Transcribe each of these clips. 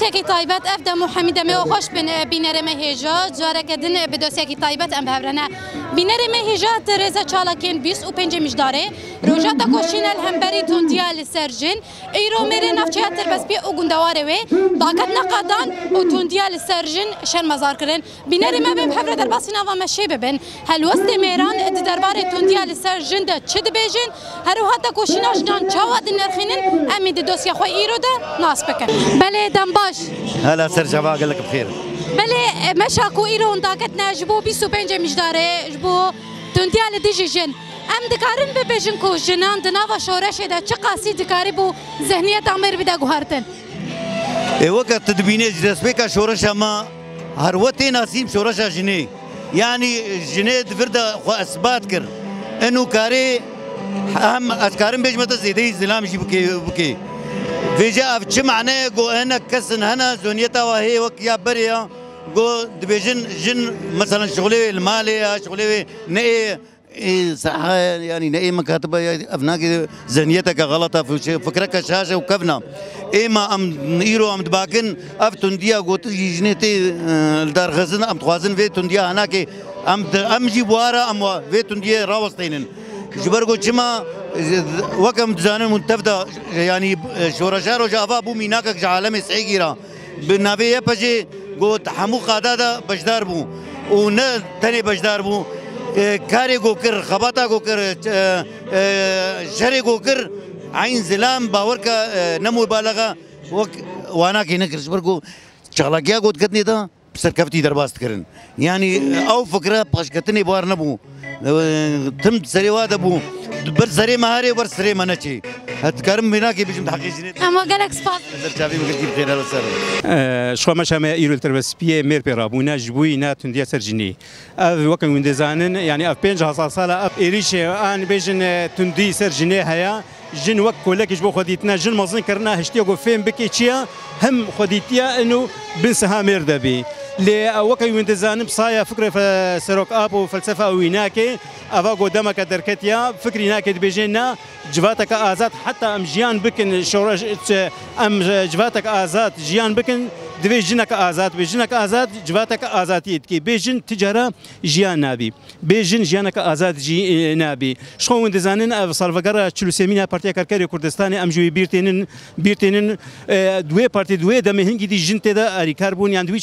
دوسیکی تایبەت ئەف دەم و حەمیدەمێ و خۆش بن بینەرێمە هێژە جارەکەدن بە دۆسیەکی تایبەت ئەم بەهەورانە بینەرێمە هێژە تەرێزە چاڵەکێن 25 میژدارێ ڕۆژاتە کۆشینە هەمبەری توندیا لەسەر ژن ئیرۆ مێرێ ناوچەیە تربەسپی و گوندەوارەوێ داکەتنە قادان و توندیا لەسەر ژن شەر مەزارکردن بینەرێمە بێ هەورە دەرباسی ناوە شێ ببن هەلوەستی مێران دەربارێ توندیا لەسەر ژندا چ دەبێژن هەروهاتە کۆشینا ژنان چاوا دنرخێنن ئەمی دۆسیە خۆی ئیرۆدا ناس بکەن بەلێ دەم باش هلا سرجەوا گەلک بخێر بەلێ مەشاک و ئیرۆ داکەتنە ji بۆ 25 میژدارێ ji بۆ توندیا لە دژی ژن ئەم دکارن ببێژن ku jinan di nava şoreşê de çi qasî dikarî bû zihniyeta mêr bide guhartin وەکە تدبینێ دەستپێکە شۆڕەشە ما هەروە تێ ناسیم شۆڕەشە ژنێ یعنی ژنێ دڤردا خۆ ئەسبات کرد ئەن و کارێ ئەم ئەسکارم بێژمەتە زێدەی زلامژی بکێ vêje ev çi meعنەیە گۆ هەنە کەسن هەنە زۆنیەتەوە هەیە وەک یا بەرەیە گۆ دبێژن ژن مثلا شغلێ li malê ya şغlê neê saha yanî neê mikatibe ev nake zihniyeteke xelata fikreke şaş e û kevna êma em îro em dibakin ev tundiya gotin jî jinê tê li derxizin em dixwazin vê tundiya henakê em jî buhara em vê tundiyê rawestênin ji ber got çima وەک ئەم دزانن من تەفدا ینی شۆڕەژا ڕۆژە ئاوا بوو میناکێک ji عالەمê sehê gîra bi navê yepecê got hemû qada da bejdar bû û ne tenê bejdar bû karê got kir xebata got kir şerê got kir eyn zilam bawerke nemûbalexa wek wanakê nekir ji ber got çalakiya gotketinê da serkeftî derbas dikirin yanî ew fikre paşketinê bar nebû tim serê wa de bû بر سري مهاري وبر سري مناتشي هتكرم بناكي بيجم تحقيق جنيد اما قالك سباس شافي بقول خير هلا سر شو ما شام يرو تربسبيه مير بيرابونا جبوي نات نديا سرجني وقت من دزانن يعني اف بينج حصاله اف اريش ان بيجن تندي سرجني هيا جن وقت كلك جبو خديتنا جن مزن كرنا هشتي جو فين بكيتشيا هم خديتيا انه بنسها مير دبي لي وقت من دزانن بصايا فكره سروك اب وفلسفه ويناكي افا قدامك دركتيا فكري ناكد بيجينا جواتك ازاد حتى ام جيان بكن شورش ام جواتك ازاد جيان بكن دوی جنک آزاد بجنک آزاد جواتک آزادیت کی بجن تجاره جیان نبی بجن جیانک آزاد جی نبی شخون دزانن سالفگر چلوسیمینا پارتیا کارکری کردستان امجوی بیرتنین دوی پارتی دوی دم هنگی دی جن تدا اریکار بون یان دوی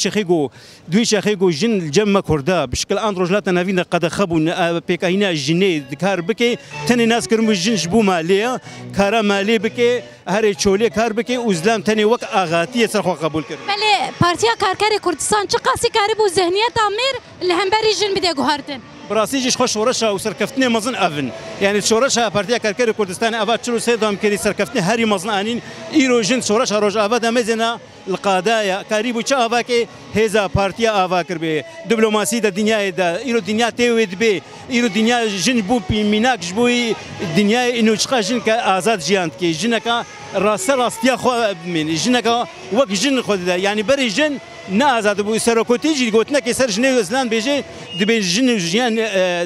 شخی گو جن جمع کرده بشکل آن رجلات نوین قد خبون پیکاینا جنی کار بکی تنی ناس کرم جن جبو مالیه کارا مالی بکی هر چولی کار بکی uzlam tani وقت آغاتی سرخو قبول کرد. بله پارتیا کارکری کردستان چه قاسی کاری بو ذهنیت آمیر لهمبری جن بده گوهردن. براسیجش خوش شورشها و سرکفتنی مزن آفن. یعنی شورشها پارتیا کارکری کردستان آباد چلو سیدام کردی سرکفتنی هری مزن آنین ایرو جن شورشها روز آباد مزنا القادايا قريب وشافا كي هذا بارتيا آفا كربي دبلوماسي دا دنيا دا إيرو دنيا تيود بي إيرو دنيا جن بو بميناك جبوي دنيا إنه شقا جن كآزاد جيانت كي جنك راستيا خو من جنك وق جن خود يعني بري جن نازاد بو سركوتيجي قلتنا كي سر جنيه زلان بيجي دبي جن جيان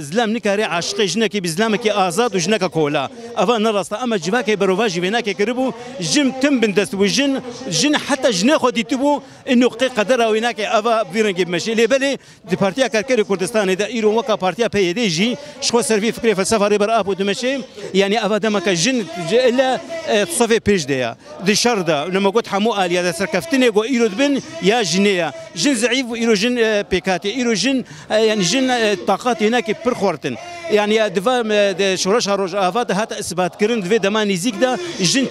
زلام نكاري عشقي جنك بزلامك آزاد وجنك كولا أفا نراستا أما جواكي برواجي بيناك كربو جم تم بندست وجن حتى جن خودی تو بو اینو قدر آویناک آوا بیرنگی مشی لیبلی دی پارتیا کارکری کردستان دا ایران وکا پارتیا پیاده جی شخو سروی فکری فلسفه ریبر آب و دمشی یعنی آوا دمک جن الا صفه پیش دیا دی شردا لما قلت حمو آلیا دا سرکفتنی گو ایران بن یا جنیا جن ضعیف و ایران جن پیکاتی ایران جن یعنی جن طاقات هناك برخورتن يعني دفا شورش هروج آوا ده هات اثبات کردن دوی دمان نزیک دا جن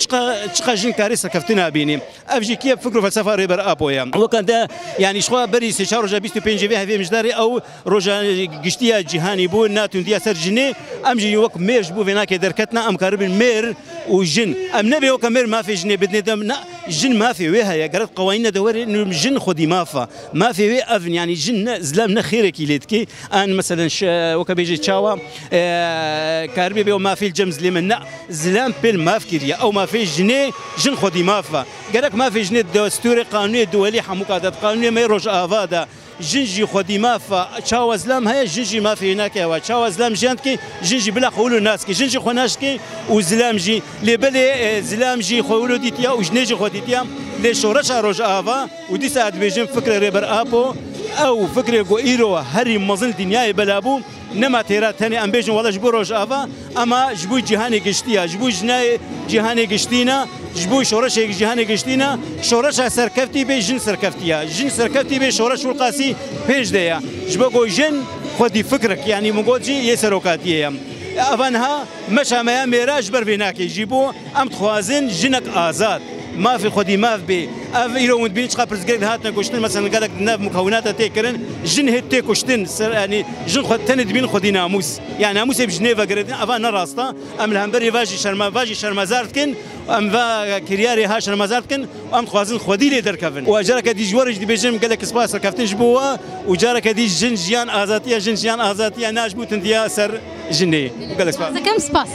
چقا جن کاری سرکفتنا بینیم افجی کیه فکر فلسفه ریبر آبویا وكان ده يعني شخوا بري سيشار رجع بيستو بينجي هذه مجداري او رجع قشتيا جهاني بو ناتون ديا سرجني امجي وك ميرج بو فيناك دركتنا ام قرب المير وجن ام نبي وك مير ما في جني بدنا دم جن ما في ويها يا قرات قوانين دوري انه جن خدي ما في وي افن يعني جن زلام نخيرك يلتكي ان مثلا وك بيجي تشاوا كاربي بي ما في الجمز اللي من زلام بيل ما فكريا او ما في جني جن خدي ما في قالك ما في جني دستوري قانوني دولي حموكادات قانوني ما يروج آفادا جنجي خودی مافا چاوزلام هيا جنجي ما في هناك هوا چاوزلام جانتكي جنجي بلا خولو ناس كي جنجي خوناشكي وزلامجي لبلي زلامجي خولو ديتيا وجنيجي خوديتيا لي شورشا روج افا ودي ساعد بيجن فكره ريبر ابو او فكره جو ايرو هري مزن دنياي بلابو نما تيرا ثاني ام بيجن والله جبو روج افا اما جبو جهاني قشتيا جبو جناي جهاني قشتينا جبو شورش جهاني قشتينا شورش سركفتي بيجن سركفتيا جن سركفتي بي شورش والقاسي بيج ديا جبو جو جن خدي فكرك يعني مقولجي يسروكاتيه افنها مشى ما ميراج بربيناك يجيبو ام تخوازن جنك ازاد ما في خدي ما في اف يرون بينش قبل زقيق هاتنا كوشتن مثلا قال لك ناف مكوناتها تيكرن جن هتي كوشتن يعني جن خد تند بين خدي ناموس يعني ناموس بجنيفا قردن افانا راستا ام الهمبري فاجي شرما زارتكن ام فا كرياري ها شرما زارتكن ام خوازن خدي لي دركفن واجرك دي جورج دي بيجم قال لك سباس كافتن جبوا وجارك دي جن جيان ازاتيه ناجبو تنديا سر جني قال لك سباس كم سباس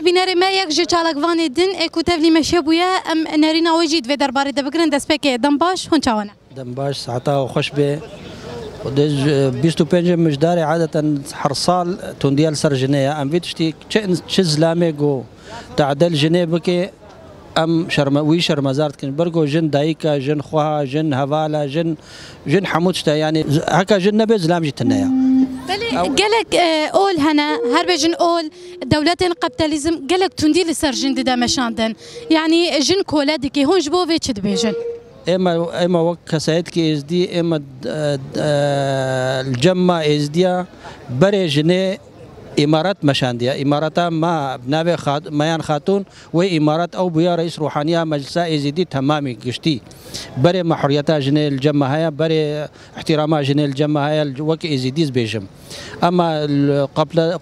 بیناری ما یک جی چالک وانی دن اکوتف لی مشابویا ام نرینا وجید و درباره دبکرن دست پک دنباش هون چاونه دنباش ساعتها وخش به ودج 25 مجداري عادة حرصال تونديال سر جنيه ام فيتشتي تشز لاميغو تعدل جنيه بكي ام شرموي شرمزارت كن برغو جن دايكا جن خوها جن هفالا جن حمودشتا يعني هكا جن نبي زلام جتنايا بله قالك اول هنا هر بجن اول دولتين قبطاليزم قالك تونديل سر جن دا مشاندن يعني جن كولادكي هون جبو في تشد بيجن اما وك سعيد كي اس دي اما الجمع اس دي بري جنيه امارات مشانديا اماراتا ما بنابي ميان خاتون وامارات او بيا رئيس روحانيه مجلسه ازيدي تمامي قشتي بري محريتا جنيه الجمع هيا بري احترامها جنيه الجمع هيا وك ازيديز بيجم اما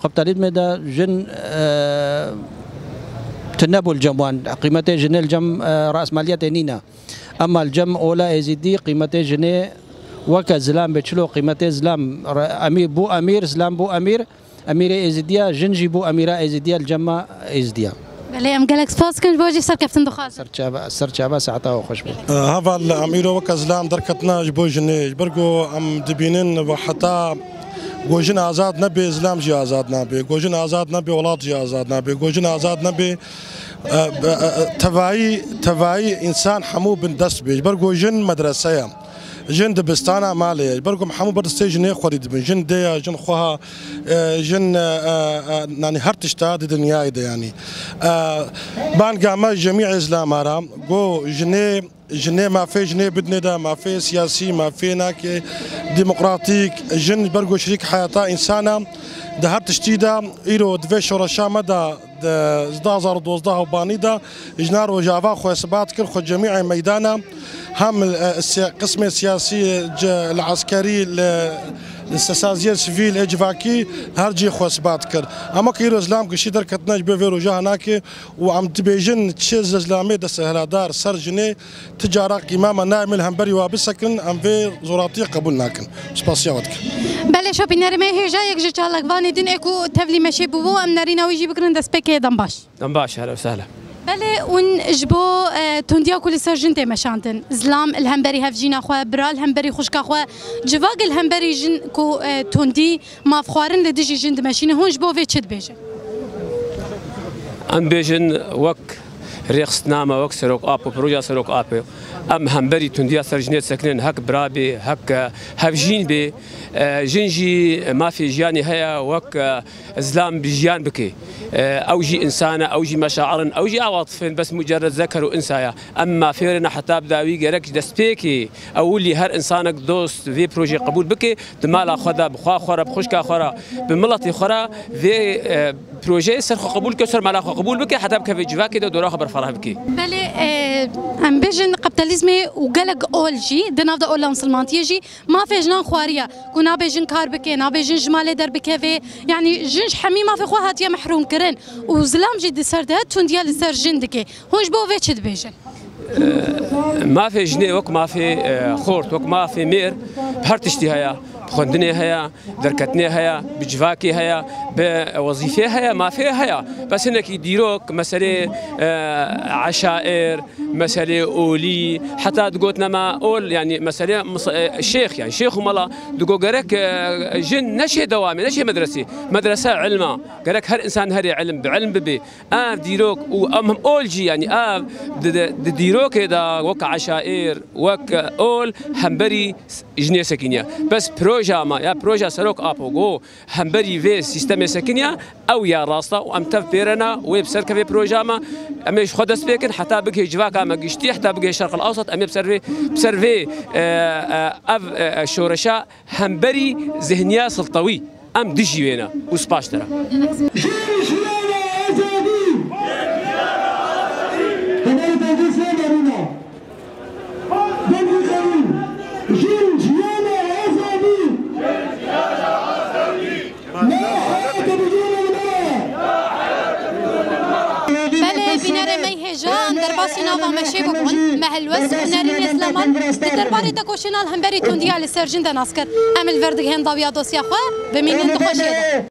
قبطاليزم دا جن تنبو الجموان قيمته جنيه الجم راس ماليه نينا اما الجم اولا ازيدي قيمته جنيه وك زلام بتشلو قيمته زلام امير بو امير زلام بو امير اميره ازديا جنجي بو اميره ازديا الجمع ازديا بله ام قالك سباس كنج بوجي سر كفتن دخاز سرچابا ساعتها وخش بو هذا الاميره وكزلام دركتنا جبو جني برغو ام دبينن وحتى گوجن آزاد نبی اسلام جی آزاد نبی گوجن آزاد نبی ولاد جی آزاد نبی گوجن آزاد نبی توایی انسان حمو بن دست بیج بر گوجن مدرسه جن دبستانا مالي برقم حمو برستي جن خوريد بن جن ديا جن خوها جن يعني هرتشتا دنيا يعني بان قام جميع اسلام ارام جو جنيه ما في جنيه بدنا دا ما في سياسي ما في ناك ديمقراطيك جن برقو شريك حياته انسانه ده هرتشتي دا ايرو دفيش ورشا مدى زدازر دوزداه وبانيدا جنار وجافا خو اثبات كل خو جميع ميدانا هم القسم السياسي العسكري الاستسازيه السيفيل اجفاكي هرجي خو اثبات كر اما كيرو اسلام كشي دركتناج بفيرو جهناك وعم تبيجن تشيز اسلامي د سهلادار سرجني تجاره امام نعمل همبري وابسكن ام في زوراتي قبولناكن سباسياتك بله شو بينرمي هي جايك جي چالك واني دين اكو تفلي مشي بو ام نارينا ويجي بكرن دس بك دنباش هلا وسهلا بله ون جبو تونديا كل سرجن تي مشانتن زلام الهمبري هفجينا خو برا الهمبري خوشكا خو جواق الهمبري جن كو توندي ما فخارن لدجي جن دمشين هون جبو في تشد بيجن ام بيجن وك ريخس نامه وك سروك ابو بروجا سروك ابو ام همبري تونديا سرجنيت سكنن هك برابي هك هفجين بي جنجي ما في جياني هيا وك زلام بجيان بكي او جي انسانه او جي مشاعر او جي عواطف بس مجرد ذكر وانثى اما فيرنا حتى بداوي جرك دسبيكي او اللي هر انسانك دوست في بروجي قبول بكي دمالا خدا بخوا خرا بخشكا خرا بملتي خرا في بروجي سرخ قبول كسر مالا قبول بكي حتى بكفي جواكي دورا خبر فرح بكي بله ام بيجن قبطاليزم کاپیتالیزم و گلگ اول جی دناو دا اول مسلمانتی جی ما في جنان خوارية كنا بيجن كار بكي نا بيجن جمال در بكي يعني جنج حمي ما في خو هاتيا محروم كرن وزلام جي دي سر ده تون ديال سر جندكي هونج بو في تشد بيجن ما في جنيه وك ما في خورت وك ما في مير بهرتشتي هيا بخندني هيا دركتني هيا بجواكي هيا بوظيفه هيا ما في هيا بس انك يديروك مساله عشائر مساله اولي حتى دقوتنا ما اول يعني مساله الشيخ يعني شيخ وملا دقو قرك جن نشي دوامي نشي مدرسه علمه قرك هر انسان هري علم بعلم ببي ديروك وامهم اول جي يعني ديروك دا وك عشائر وك اول همبري جنيه سكينيا بس بروجا ما يا بروجا سروك ابوغو همبري في سيستم سكينيا او يا راستا وام تفيرنا ويب سركه في بروجا ما امش خد سبيكن حتى بقي جواكا ما قشتي حتى بقي الشرق الاوسط امي بسرفي شورشا همبري ذهنيه سلطوي ام دجي وينا وسباشترا درباسي نوفا ماشي بكون مهلوس وناري نسلمان درباري تكوشينال همبري تونديال السرجن دناسكر امل فردق هند ضويا دوسيا خو بمين انتخوشي